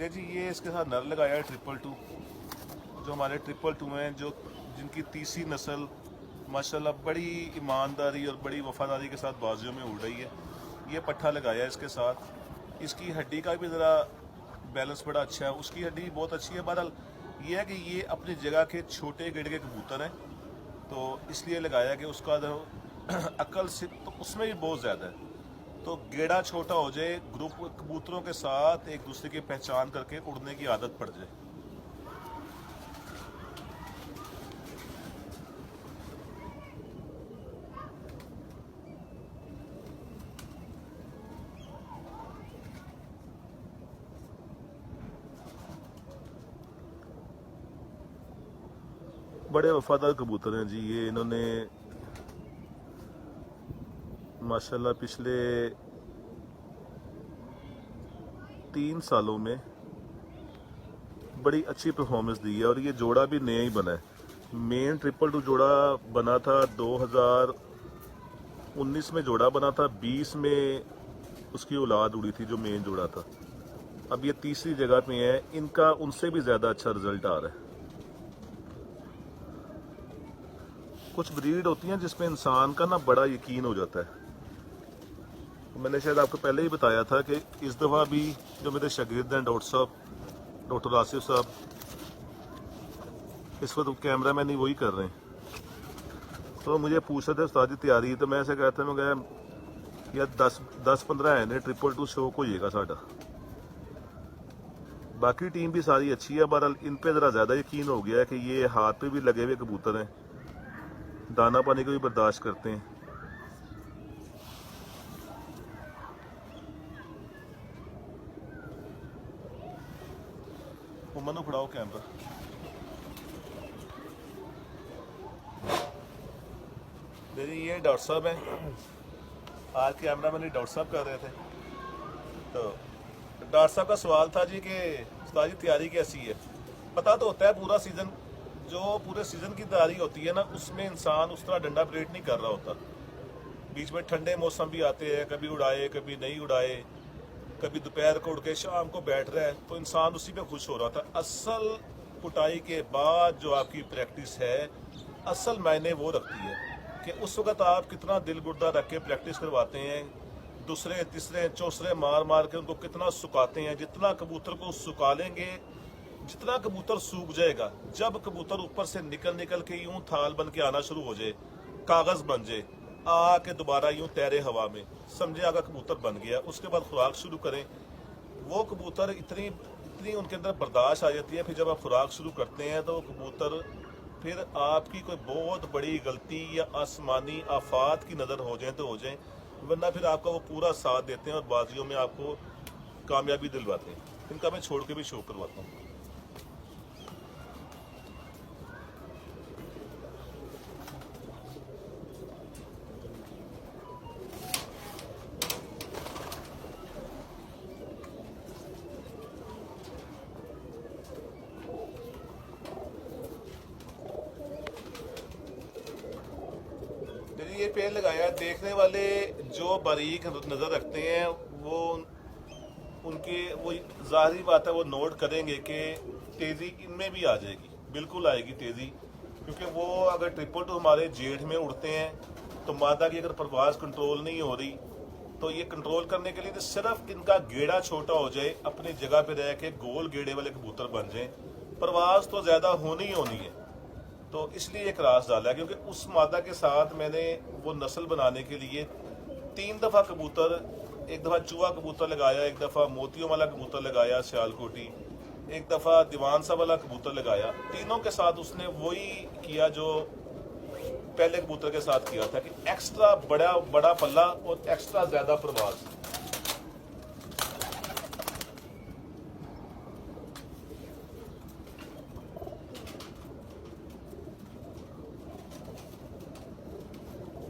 दे जी ये इसके साथ नर लगाया है 222, जो हमारे 222 हैं, जो जिनकी तीसरी नस्ल माशाल्लाह बड़ी ईमानदारी और बड़ी वफादारी के साथ बाजियों में उड़ रही है। ये पट्ठा लगाया है इसके साथ। इसकी हड्डी का भी ज़रा बैलेंस बड़ा अच्छा है, उसकी हड्डी बहुत अच्छी है। बहरहाल ये है कि ये अपनी जगह के छोटे गिड़ के कबूतर हैं, तो इसलिए लगाया कि उसका अकल से तो उसमें भी बहुत ज़्यादा है। तो गेड़ा छोटा हो जाए, ग्रुप कबूतरों के साथ एक दूसरे की पहचान करके उड़ने की आदत पड़ जाए। बड़े वफादार कबूतर हैं जी ये। इन्होंने माशाल्लाह पिछले 3 सालों में बड़ी अच्छी परफॉर्मेंस दी है, और ये जोड़ा भी नया ही बना है। मेन 222 जोड़ा बना था 2019 में, जोड़ा बना था 20 में उसकी औलाद उड़ी थी जो मेन जोड़ा था। अब ये तीसरी जगह पे है, इनका उनसे भी ज़्यादा अच्छा रिजल्ट आ रहा है। कुछ ब्रीड होती हैं जिसमें इंसान का ना बड़ा यकीन हो जाता है। मैंने शायद आपको पहले ही बताया था कि इस दफ़ा भी जो मेरे शागिर्द हैं डॉक्टर साहब, डॉक्टर आसिफ साहब, इस वक्त कैमरा मैन ही वही कर रहे हैं, तो मुझे पूछ रहे थे उस्ताद जी तैयारी, तो मैं ऐसे कहता मैं गया यार 10-15 है 222 शो को होइएगा साडा। बाकी टीम भी सारी अच्छी है, बहरहाल इन पे ज़रा ज़्यादा यकीन हो गया है कि ये हाथ पे भी लगे हुए कबूतर हैं, दाना पानी को भी बर्दाश्त करते हैं। मनु फड़ाओ कैमरा। देखिए ये डॉक्टर साहब हैं, आज कैमरा मैन डॉक्टर साहब कर रहे थे। तो डॉक्टर साहब का सवाल था जी कि उस्ताद जी तैयारी कैसी है। पता तो होता है पूरा सीजन, जो पूरे सीजन की तैयारी होती है ना, उसमें इंसान उस तरह डंडा परेड नहीं कर रहा होता। बीच में ठंडे मौसम भी आते हैं, कभी उड़ाए कभी नहीं उड़ाए, कभी दोपहर को उड़ के शाम को बैठ रहा है, तो इंसान उसी पे खुश हो रहा था। असल कुटाई के बाद जो आपकी प्रैक्टिस है, असल मायने वो रखती है कि उस वक्त आप कितना दिल गुर्दा रख के प्रैक्टिस करवाते हैं, दूसरे तीसरे चौसरे मार मार के उनको कितना सुखाते हैं। जितना कबूतर को सुखा लेंगे, जितना कबूतर सूख जाएगा, जब कबूतर ऊपर से निकल निकल के यूं थाल बन के आना शुरू हो जाए, कागज बन जाए, आके दोबारा यूं तैरे हवा में, समझे आगा कबूतर बन गया। उसके बाद खुराक शुरू करें। वो कबूतर इतनी इतनी उनके अंदर बर्दाश्त आ जाती है, फिर जब आप खुराक शुरू करते हैं तो कबूतर फिर आपकी कोई बहुत बड़ी गलती या आसमानी आफात की नज़र हो जाए तो हो जाए, वरना फिर आपका वो पूरा साथ देते हैं और बाजियों में आपको कामयाबी दिलवाते हैं। इनका मैं छोड़ के भी शो करवाता हूँ। ये पेड़ लगाया, देखने वाले जो बारीक नज़र रखते हैं वो उनके वो ज़ाहिरी बात है वो नोट करेंगे कि तेज़ी इनमें भी आ जाएगी, बिल्कुल आएगी तेज़ी। क्योंकि वो अगर 222 हमारे जेठ में उड़ते हैं तो मादा की अगर परवाज़ कंट्रोल नहीं हो रही, तो ये कंट्रोल करने के लिए तो सिर्फ इनका गेड़ा छोटा हो जाए, अपनी जगह पे रह के गोल गेड़े वाले कबूतर बन जाए, परवाज़ तो ज़्यादा होनी ही होनी है। तो इसलिए एक रास डाला है, क्योंकि उस मादा के साथ मैंने वो नस्ल बनाने के लिए 3 दफ़ा कबूतर, एक दफ़ा चूहा कबूतर लगाया, एक दफ़ा मोतियों वाला कबूतर लगाया सियालकोटी, एक दफ़ा दीवान सा वाला कबूतर लगाया। तीनों के साथ उसने वही किया जो पहले कबूतर के साथ किया था, कि एक्स्ट्रा बड़ा पल्ला और एक्स्ट्रा ज़्यादा परवाज़।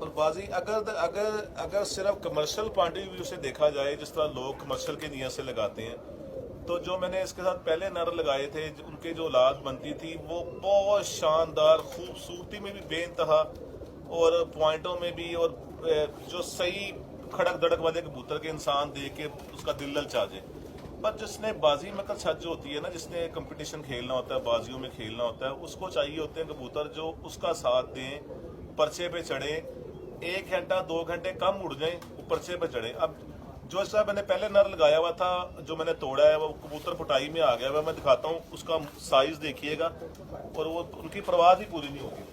और बाजी अगर अगर अगर सिर्फ कमर्शियल पॉइंट ऑफ व्यू से देखा जाए, जिस तरह लोग कमर्शियल की नीयत से लगाते हैं, तो जो मैंने इसके साथ पहले नर लगाए थे, उनके जो औलाद बनती थी वो बहुत शानदार, खूबसूरती में भी बेइंतहा और पॉइंटों में भी, और जो सही खड़क दड़क वाले कबूतर के इंसान देख के उसका दिल ललचा जाए, पर जिसने बाजी मकर छत जो होती है ना, जिसने कंपटीशन खेलना होता है, बाजियों में खेलना होता है, उसको चाहिए होते हैं कबूतर जो उसका साथ दें, पर्चे पे चढ़े, 1 घंटा 2 घंटे कम उड़ जाए, वो पर्चे पे चढ़े। अब जो सा मैंने पहले नर लगाया हुआ था, जो मैंने तोड़ा है, वो कबूतर पुटाई में आ गया हुआ, मैं दिखाता हूँ उसका साइज देखिएगा, और वो उनकी परवाह ही पूरी नहीं होगी।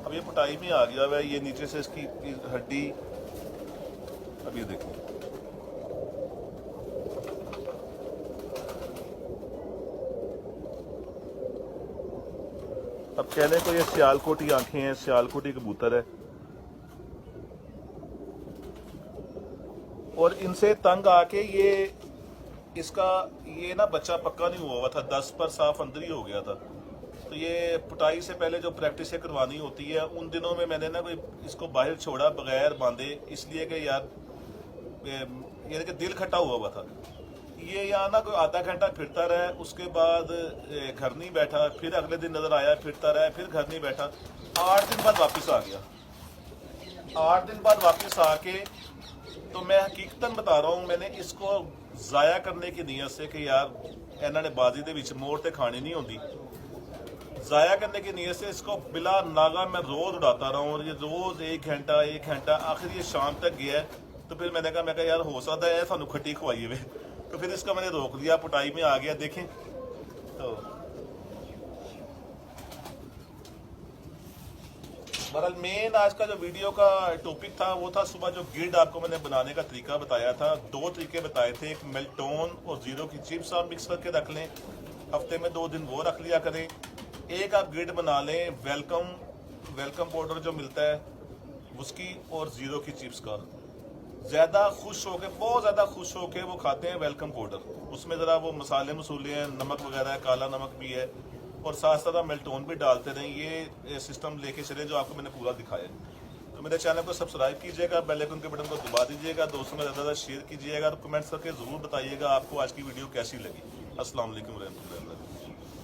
अब ये पुटाई में आ गया हुआ है, ये नीचे से इसकी हड्डी, अब ये देखो, अब कहने को ये सियालकोटी आंखें हैं, सियालकोटी कबूतर है, और इनसे तंग आके इसका ये ना बच्चा पक्का नहीं हुआ था, 10 पर साफ अंदर ही हो गया था। तो ये पुटाई से पहले जो प्रैक्टिस करवानी होती है, उन दिनों में मैंने ना कोई इसको बाहर छोड़ा बगैर बांधे, इसलिए कि यार यानी कि दिल खट्टा हुआ था। ये यहाँ ना कोई आधा घंटा फिरता रहा, उसके बाद घर नहीं बैठा, फिर अगले दिन नजर आया फिरता रहा, फिर घर नहीं बैठा, 8 दिन बाद वापस आ गया। 8 दिन बाद वापस आके, तो मैं हकीकतन बता रहा हूँ, मैंने इसको जाया करने की नीयत से कि यार इन्होंने बाजी के विच मोड़ ते खानी नहीं होती, जाया करने की नीयत से इसको बिला नागा मैं रोज उड़ाता रहा हूँ, और ये रोज 1 घंटा आखिर ये शाम तक गया है। तो फिर मैंने कहा यार हो सकता है सानू खट्टी खवाइए वे, तो फिर इसका मैंने रोक लिया, पुटाई में आ गया। देखें तो बहरहाल मेन आज का जो वीडियो का टॉपिक था वो था सुबह जो गिल्ड आपको मैंने बनाने का तरीका बताया था। 2 तरीके बताए थे, एक मेल्टोन और जीरो की चिप्स आप मिक्स करके रख लें, हफ्ते में 2 दिन वो रख लिया करें। एक आप गिल्ड बना लें वेलकम पाउडर जो मिलता है उसकी, और जीरो की चिप्स का। ज़्यादा खुश होके, बहुत ज़्यादा खुश होके वो खाते हैं वेलकम पाउडर, उसमें ज़रा वो मसाले मसूले हैं, नमक वगैरह है, काला नमक भी है, और साथ साथ आप मेल्टोन भी डालते रहें। ये सिस्टम लेके चले जो आपको मैंने पूरा दिखाया। तो मेरे चैनल को सब्सक्राइब कीजिएगा, बेल आइकन के बटन को दबा दीजिएगा, दोस्तों में ज़्यादा शेयर कीजिएगा, और कमेंट्स करके ज़रूर बताइएगा आपको आज की वीडियो कैसी लगी। अस्सलाम वालेकुम रहमतुल्लाहि व बरकातहू।